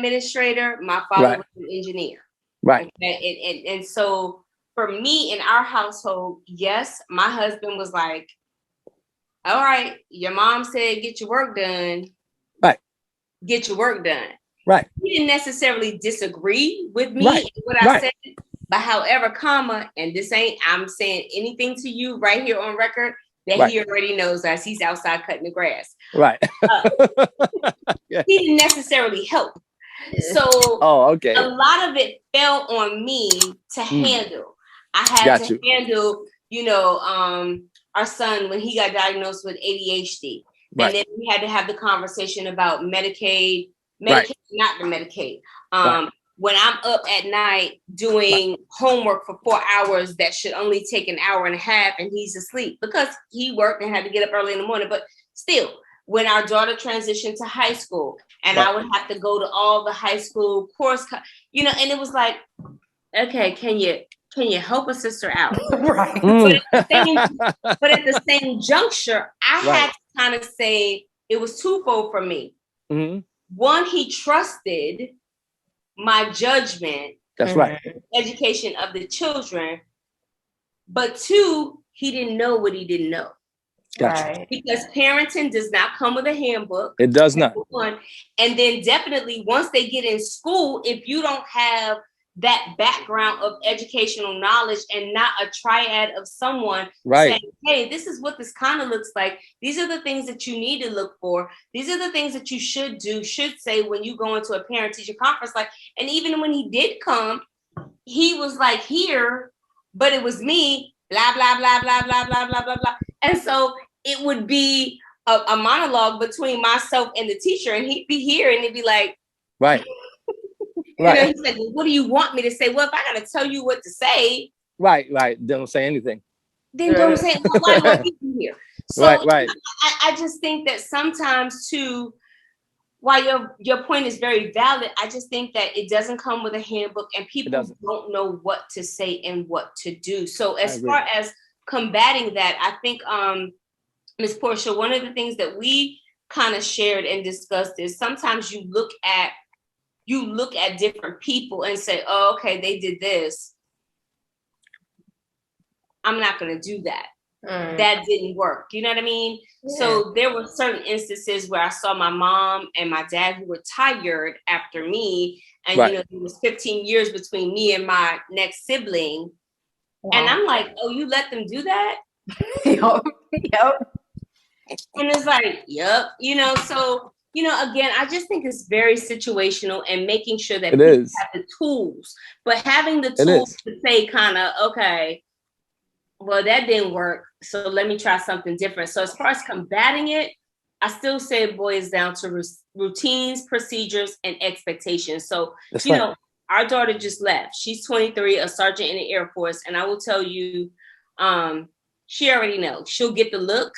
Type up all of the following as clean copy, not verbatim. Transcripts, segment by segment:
administrator. My father was an engineer. Right. Okay? And so for me in our household, yes, my husband was like, all right, your mom said get your work done. Right. Get your work done. Right. He didn't necessarily disagree with me in what I said, but however, comma, and this ain't, I'm saying anything to you right here on record that he already knows as he's outside cutting the grass. Right. He didn't necessarily help. So a lot of it fell on me to handle. I had to handle, you know, our son when he got diagnosed with ADHD. And then we had to have the conversation about Medicaid, not the Medicaid. When I'm up at night doing homework for 4 hours that should only take an hour and a half and he's asleep because he worked and had to get up early in the morning. But still, when our daughter transitioned to high school and I would have to go to all the high school course, you know, and it was like, okay, can you help a sister out? Right. But at the same juncture, I had to kind of say it was twofold for me. Mm-hmm. One, he trusted my judgment. That's right. Education of the children. But two, he didn't know what he didn't know. Gotcha. Right. Because parenting does not come with a handbook. It does not. And then definitely once they get in school, if you don't have that background of educational knowledge and not a triad of someone saying, hey, this is what this kind of looks like. These are the things that you need to look for. These are the things that you should say when you go into a parent-teacher conference. Like, and even when he did come, he was like here, but it was me, blah, blah, blah, blah, blah, blah, blah, blah, blah. And so it would be a monologue between myself and the teacher, and he'd be here and he'd be like, right. You know, he said, well, what do you want me to say? Well, if I got to tell you what to say. Right. Don't say anything. Then don't say, well, why do I keep you here? So I just think that sometimes too, while your point is very valid, I just think that it doesn't come with a handbook and people don't know what to say and what to do. So as far as combating that, I think, Ms. Portia, one of the things that we kind of shared and discussed is sometimes you look at different people and say, oh, okay, they did this. I'm not going to do that. That didn't work. You know what I mean? Yeah. So there were certain instances where I saw my mom and my dad who retired after me. And, you know, there was 15 years between me and my next sibling. Wow. And I'm like, oh, you let them do that? Yep. And it's like, yep. You know, so, you know, again, I just think it's very situational and making sure that people have the tools, but having the tools to say kind of, okay, well, that didn't work. So let me try something different. So as far as combating it, I still say it boils down to routines, procedures, and expectations. So, you know, our daughter just left. She's 23, a sergeant in the Air Force. And I will tell you, she already knows. She'll get the look.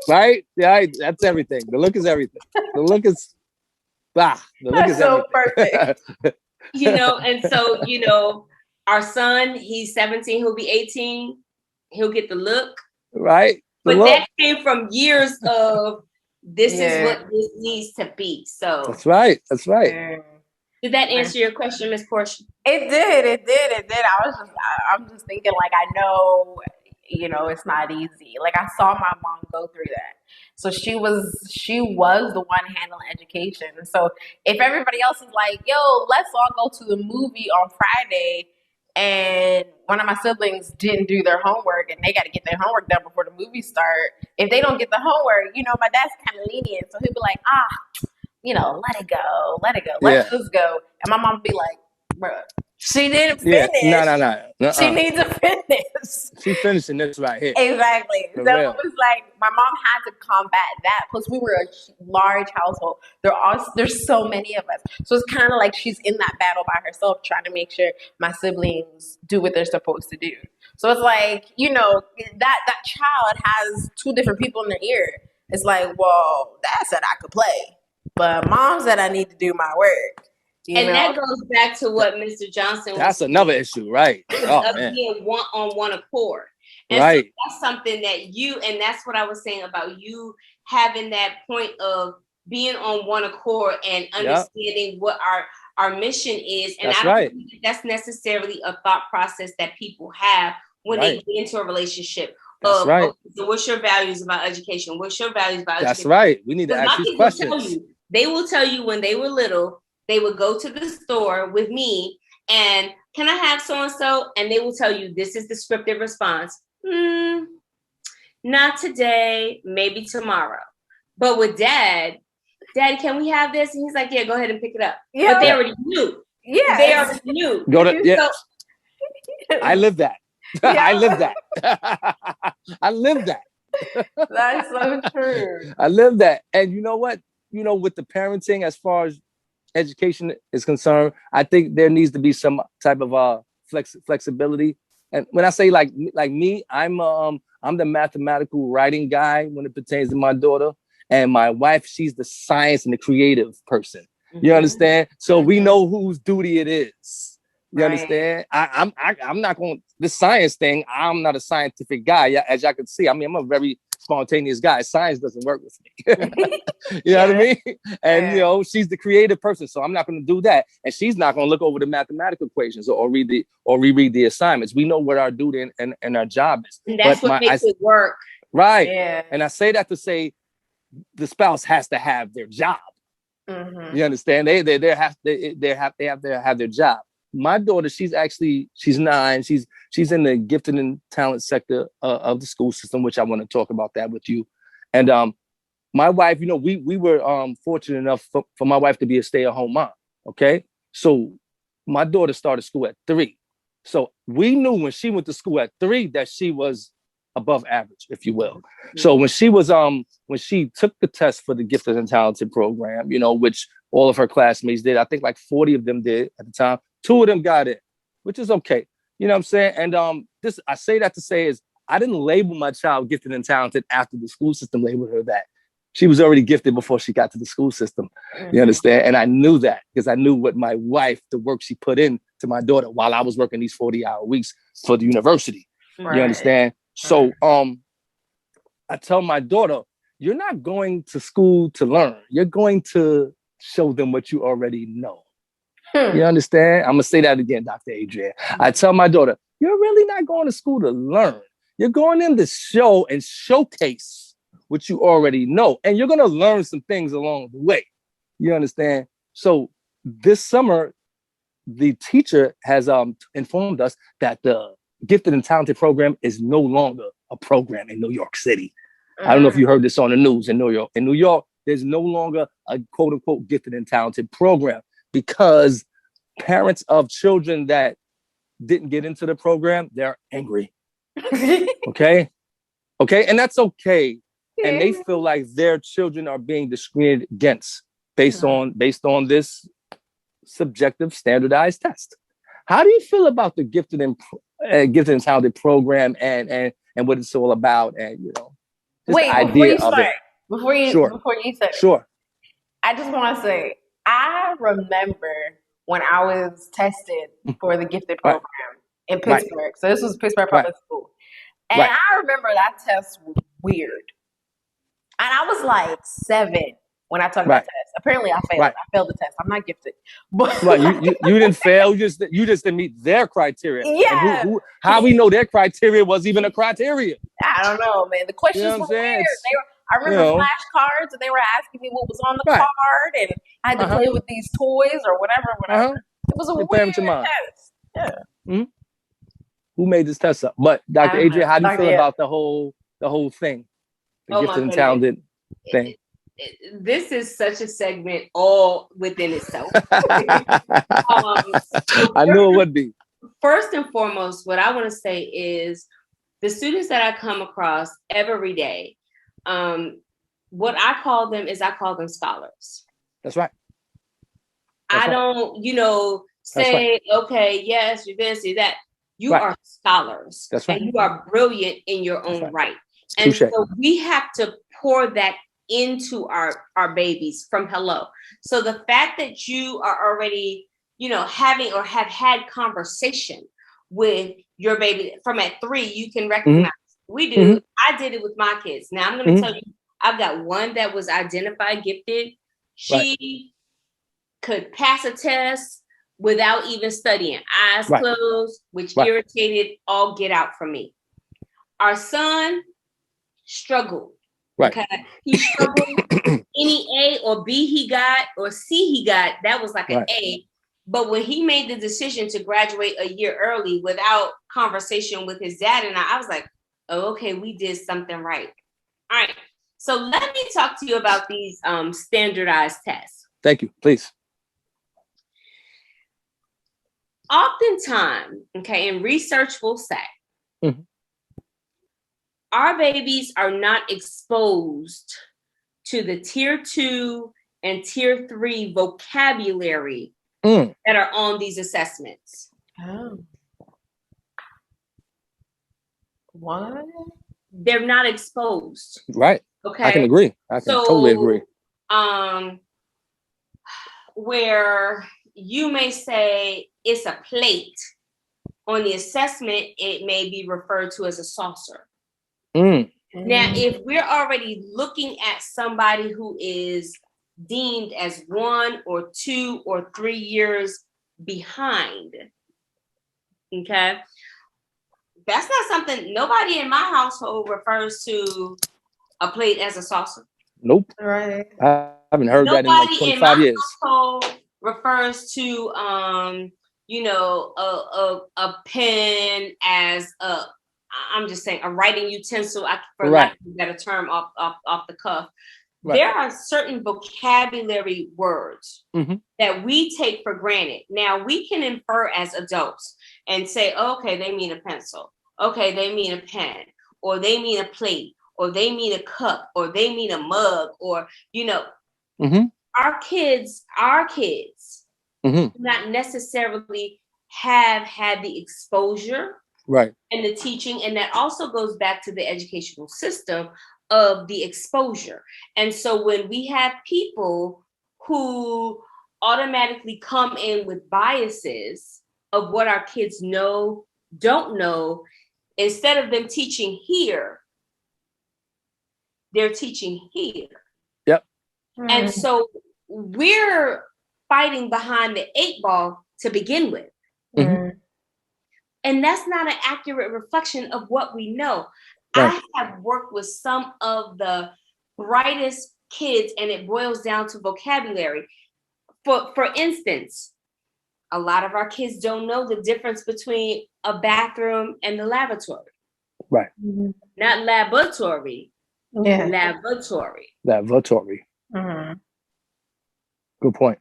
Right? Yeah, that's everything. The look is everything. The look is so perfect. You know, and so, you know, our son, he's 17, he'll be 18. He'll get the look. Right. But that came from years of this is what this needs to be. So that's right. That's right. Did that answer your question, Ms. Portia? It did. I'm just thinking, like, I know, you know, it's not easy. Like, I saw my mom go through that. So she was the one handling education. So if everybody else is like, yo, let's all go to the movie on Friday, and one of my siblings didn't do their homework and they got to get their homework done before the movie start. If they don't get the homework, you know, my dad's kind of lenient. So he'll be like, you know, let it go. Let's just go. And my mom would be like, bruh, she didn't finish. No. She needs to finish. She's finishing this right here. Exactly. So it was like, my mom had to combat that. Plus, we were a large household. There's so many of us. So it's kind of like she's in that battle by herself, trying to make sure my siblings do what they're supposed to do. So it's like, you know, that child has two different people in their ear. It's like, well, Dad said I could play, but Mom said I need to do my work. And that goes back to what Mr. Johnson That's another issue, right? Being on one accord. And so that's something that and that's what I was saying about you having that point of being on one accord and understanding what our mission is. And that's I don't right. think that's necessarily a thought process that people have when they get into a relationship. That's right. Okay, so what's your values about education? What's your values about That's education? right. We need to ask these questions. They will tell you when they were little, they would go to the store with me and can I have so-and-so? And they will tell you, this is the scripted response. Not today, maybe tomorrow. But with Daddy, can we have this? And he's like, yeah, go ahead and pick it up. Yeah. But they already knew. Yeah. They already knew. I live that. I live that. I live that. That's so true. I live that. And you know what? With the parenting, as far as education is concerned, I think there needs to be some type of flexibility. And when I say like me, I'm the mathematical writing guy when it pertains to my daughter, and my wife, she's the science and the creative person. You understand? So we know whose duty it is. You understand? I'm not going this science thing. I'm not a scientific guy, as y'all can see. I mean, I'm a very spontaneous guy. Science doesn't work with me. You know what I mean? And she's the creative person, so I'm not going to do that. And she's not going to look over the mathematical equations or reread the assignments. We know what our duty and our job is. And that's what makes it work. Right. Yeah. And I say that to say the spouse has to have their job. You understand? They have to have their job. My daughter, she's 9. She's in the gifted and talent sector of the school system, which I want to talk about that with you. And my wife, we were fortunate enough for my wife to be a stay-at-home mom. Okay, so my daughter started school at 3. So we knew when she went to school at 3 that she was above average, if you will. So when she was when she took the test for the gifted and talented program, which all of her classmates did, I think like 40 of them did at the time. 2 of them got it, which is okay. You know what I'm saying? And I say that to say is I didn't label my child gifted and talented after the school system labeled her that. She was already gifted before she got to the school system. You understand? And I knew that because I knew what my wife, the work she put in to my daughter while I was working these 40-hour weeks for the university. You understand? So I tell my daughter, you're not going to school to learn. You're going to show them what you already know. You understand? I'm going to say that again, Dr. Adrian. I tell my daughter, you're really not going to school to learn. You're going in to show and showcase what you already know. And you're going to learn some things along the way. You understand? So this summer, the teacher has informed us that the gifted and talented program is no longer a program in New York City. I don't know if you heard this on the news in New York. In New York, there's no longer a quote unquote gifted and talented program because parents of children that didn't get into the program, they're angry. Okay. And that's okay. And they feel like their children are being discriminated against based on this subjective standardized test. How do you feel about the gifted and talented program and what it's all about? And wait, before you say, sure. I just want to say, I remember when I was tested for the gifted program in Pittsburgh. So this was Pittsburgh Public School, and I remember that test was weird. And I was like 7 when I took that test. Apparently, I failed. I failed the test. I'm not gifted. But you didn't fail. You just didn't meet their criteria. Yeah. And how we know their criteria was even a criteria? I don't know, man. The questions were weird. I remember flashcards, and they were asking me what was on the card, and I had to play with these toys or whatever. It was a weird test. Yeah. Mm-hmm. Who made this test up? But Dr. Adrian, how do you feel about the whole thing? The gifted and talented thing. This is such a segment all within itself. I knew it would be. First and foremost, what I want to say is the students that I come across every day, what I call them scholars. That's right. I don't, say, okay, yes, you're this, you're that. You are scholars. That's right. And you are brilliant in your own right. And so we have to pour that into our babies from hello. So the fact that you are already, having or have had conversation with your baby from at 3, you can recognize. We do. I did it with my kids. Now I'm going to tell you, I've got one that was identified gifted. She could pass a test without even studying, eyes closed, which irritated all get out from me. Our son struggled. Okay, he struggled. Any A or B he got or C he got, that was like an A. But when he made the decision to graduate a year early without conversation with his dad and I was like, oh, okay, we did something right. All right. So let me talk to you about these standardized tests. Thank you, please. Oftentimes, okay, and research will say, our babies are not exposed to the tier 2 and tier 3 vocabulary that are on these assessments. Oh. What? They're not exposed. Right. Okay. I can agree. I can totally agree. Where you may say it's a plate, on the assessment, it may be referred to as a saucer. Now, if we're already looking at somebody who is deemed as 1 or 2 or 3 years behind, okay, that's not something, nobody in my household refers to a plate as a saucer. Nope. Right. I haven't heard that in like 25 years. Household refers to, a pen as I'm just saying, a writing utensil, for lack of a better term, off the cuff. Right. There are certain vocabulary words that we take for granted. Now, we can infer as adults and say, okay, they mean a pencil. Okay, they mean a pen, or they mean a plate, or they mean a cup, or they mean a mug, or, our kids do not necessarily have had the exposure and the teaching. And that also goes back to the educational system of the exposure. And so when we have people who automatically come in with biases of what our kids know, don't know, instead of them teaching here, they're teaching here. Yep. And so we're fighting behind the 8 ball to begin with. And that's not an accurate reflection of what we know. I have worked with some of the brightest kids, and it boils down to vocabulary. For instance, a lot of our kids don't know the difference between a bathroom and the lavatory. Right. Not laboratory. Yeah. Lavatory. Lavatory. Good point.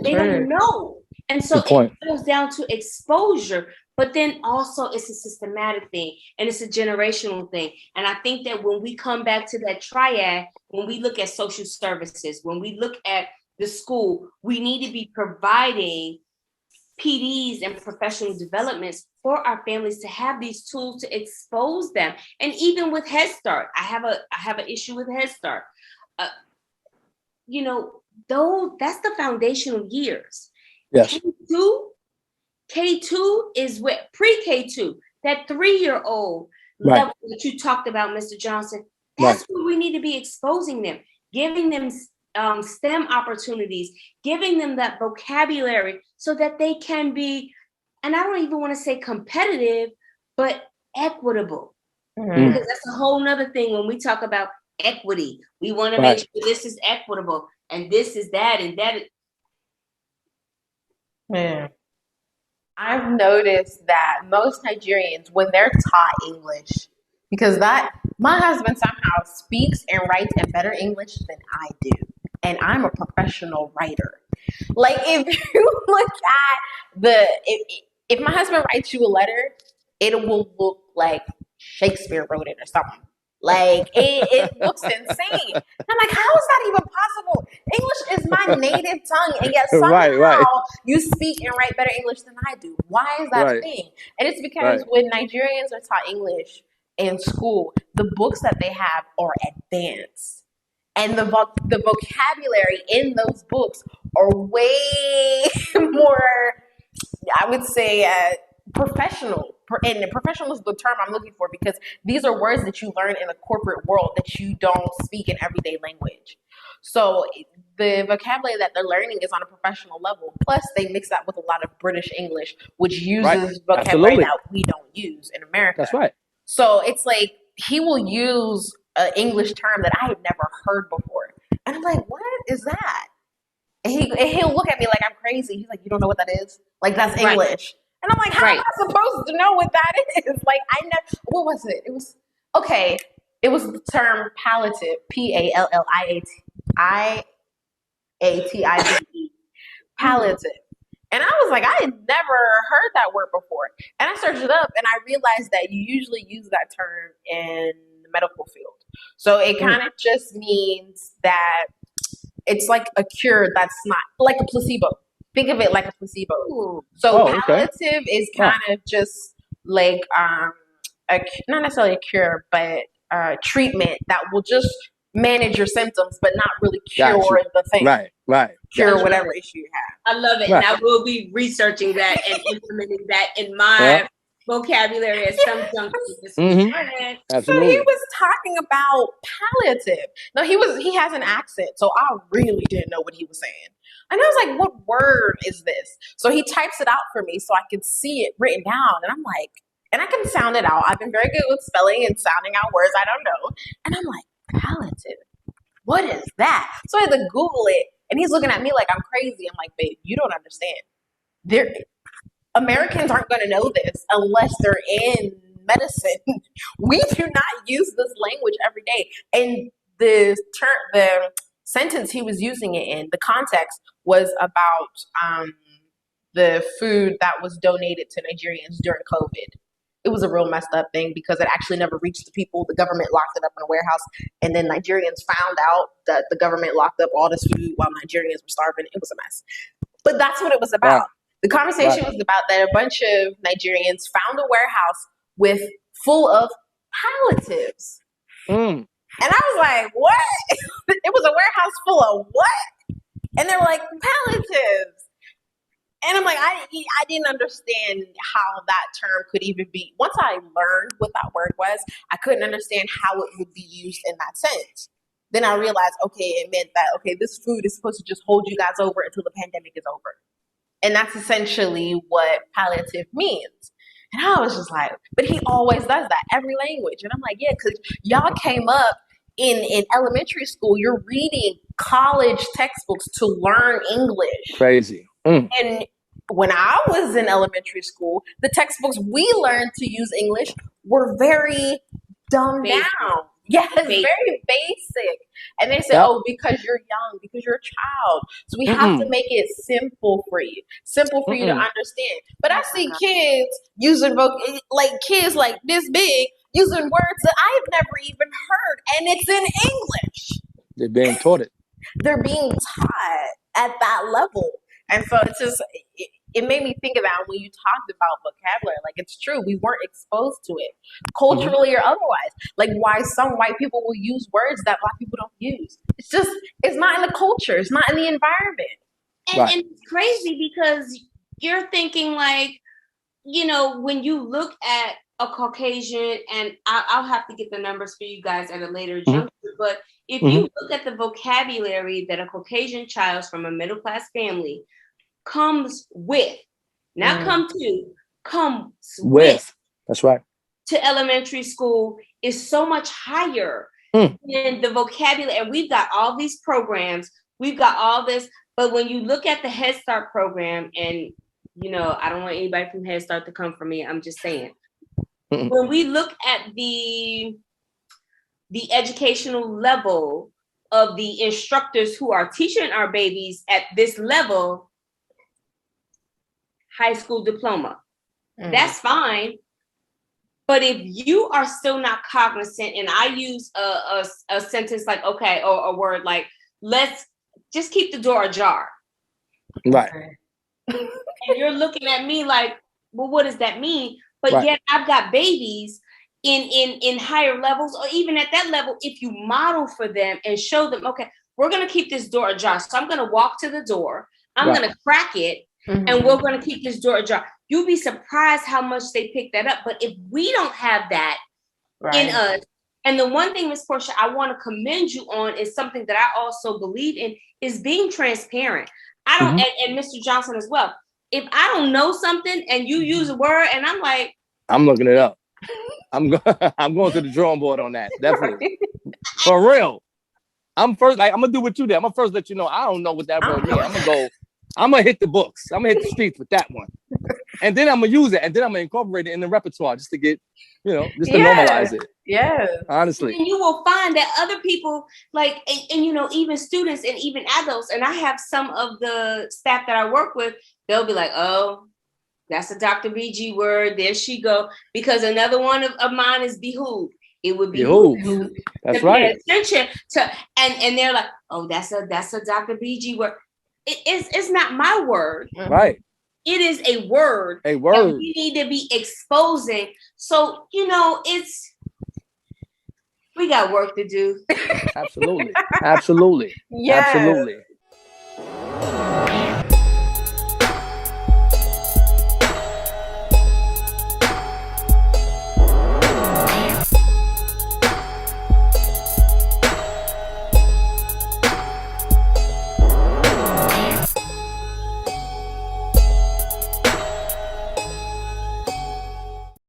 They don't know. And so it goes down to exposure, but then also it's a systematic thing and it's a generational thing. And I think that when we come back to that triad, when we look at social services, when we look at the school, we need to be providing PDs and professional developments for our families to have these tools to expose them. And even with Head Start, I have an issue with Head Start. Though that's the foundational years. Yes. K2 is what pre-K2, that 3-year-old level that you talked about, Mr. Johnson. That's where we need to be exposing them, giving them STEM opportunities, giving them that vocabulary so that they can be, and I don't even want to say competitive, but equitable. Because that's a whole nother thing when we talk about equity. We want to make sure this is equitable and this is that and that. I've noticed that most Nigerians, when they're taught English, because my husband somehow speaks and writes in better English than I do. And I'm a professional writer. Like if you look at if my husband writes you a letter, it will look like Shakespeare wrote it or something. Like it looks insane. I'm like, how is that even possible? English is my native tongue, and yet somehow you speak and write better English than I do. Why is that a thing? And it's because when Nigerians are taught English in school, the books that they have are advanced. And the vocabulary in those books are way more, I would say, professional. and professional is the term I'm looking for, because these are words that you learn in the corporate world that you don't speak in everyday language. So the vocabulary that they're learning is on a professional level. Plus, they mix that with a lot of British English, which uses vocabulary that we don't use in America. That's right. So it's like he will use an English term that I had never heard before. And I'm like, what is that? And he'll look at me like I'm crazy. He's like, you don't know what that is? Like, that's English. And I'm like, how am I supposed to know what that is? Like, I never, what was it? It was the term palliative, P-A-L-L-I-A-T-I-V-E, palliative. And I was like, I had never heard that word before. And I searched it up, and I realized that you usually use that term in the medical field. So it kind of just means that it's like a cure that's not like a placebo. Think of it like a placebo. Ooh. So palliative is kind of just like not necessarily a cure, but treatment that will just manage your symptoms, but not really cure the thing. Right. Cure whatever issue you have. I love it. And I will be researching that and implementing that in my vocabulary at some junction. So he was talking about palliative. Now he has an accent, so I really didn't know what he was saying. And I was like, what word is this? So he types it out for me so I can see it written down. And I'm like, and I can sound it out. I've been very good with spelling and sounding out words I don't know. And I'm like, palliative. What is that? So I had to Google it. And he's looking at me like I'm crazy. I'm like, babe, you don't understand. Americans aren't going to know this unless they're in medicine. We do not use this language every day. And the sentence he was using it in, the context was about the food that was donated to Nigerians during COVID. It was a real messed up thing because it actually never reached the people. The government locked it up in a warehouse, and then Nigerians found out that the government locked up all this food while Nigerians were starving. It was a mess. But that's what it was about. Wow. The conversation was about that a bunch of Nigerians found a warehouse full of palliatives. And I was like, what? It was a warehouse full of what? And they were like, palliatives. And I'm like, I didn't understand how that term could even be. Once I learned what that word was, I couldn't understand how it would be used in that sense. Then I realized, it meant that, this food is supposed to just hold you guys over until the pandemic is over. And that's essentially what palliative means. And I was just like, but he always does that, every language. And I'm like, yeah, because y'all came up in elementary school, you're reading college textbooks to learn English. Crazy. And when I was in elementary school, the textbooks we learned to use English were very dumbed down. Yes, very basic. And they said, because you're young, because you're a child. So we have to make it simple for you to understand. But I see kids using, kids like this big, using words that I've never even heard. And it's in English. They're being taught it. They're being taught at that level. And so it's just, it made me think of that when you talked about vocabulary. Like, it's true. We weren't exposed to it culturally or otherwise. Like, why some white people will use words that Black people don't use. It's just, it's not in the culture. It's not in the environment. And it's crazy because you're thinking like, when you look at a Caucasian, and I'll have to get the numbers for you guys at a later juncture, but if you look at the vocabulary that a Caucasian child from a middle-class family comes with, not comes with. That's right. To elementary school is so much higher than the vocabulary. And we've got all these programs, we've got all this, but when you look at the Head Start program, and I don't want anybody from Head Start to come for me, I'm just saying. When we look at the educational level of the instructors who are teaching our babies at this level, high school diploma, that's fine. But if you are still not cognizant, and I use a sentence like, or a word like, let's just keep the door ajar. Right. And you're looking at me like, well, what does that mean? But yet I've got babies in higher levels, or even at that level, if you model for them and show them, we're going to keep this door ajar. So I'm going to walk to the door. I'm going to crack it. And we're going to keep this door ajar. you'll be surprised how much they pick that up. But if we don't have that in us, and the one thing, Miss Portia, I want to commend you on is something that I also believe in is being transparent. I don't, and Mr. Johnson as well. If I don't know something and you use a word and I'm like, I'm looking it up. I'm going to the drawing board on that. Definitely. For real. I'm first, like, I'm gonna do what you did. I'm gonna first let you know I don't know what that word means. I'm gonna hit the books. I'm gonna hit the streets with that one. And then I'm gonna use it, and then I'm gonna incorporate it in the repertoire just to get, just to normalize it. Yeah. Honestly. And you will find that other people, like, and even students and even adults, and I have some of the staff that I work with, they'll be like, oh, that's a Dr. BG word. There she go. Because another one of mine is behoove. It would be behoove. That's right. Pay attention to, and they're like, oh, that's a Dr. BG word. It's not my word. Right. It is a word. A word. That we need to be exposing. So, we got work to do. Absolutely. Absolutely. Yes. Absolutely.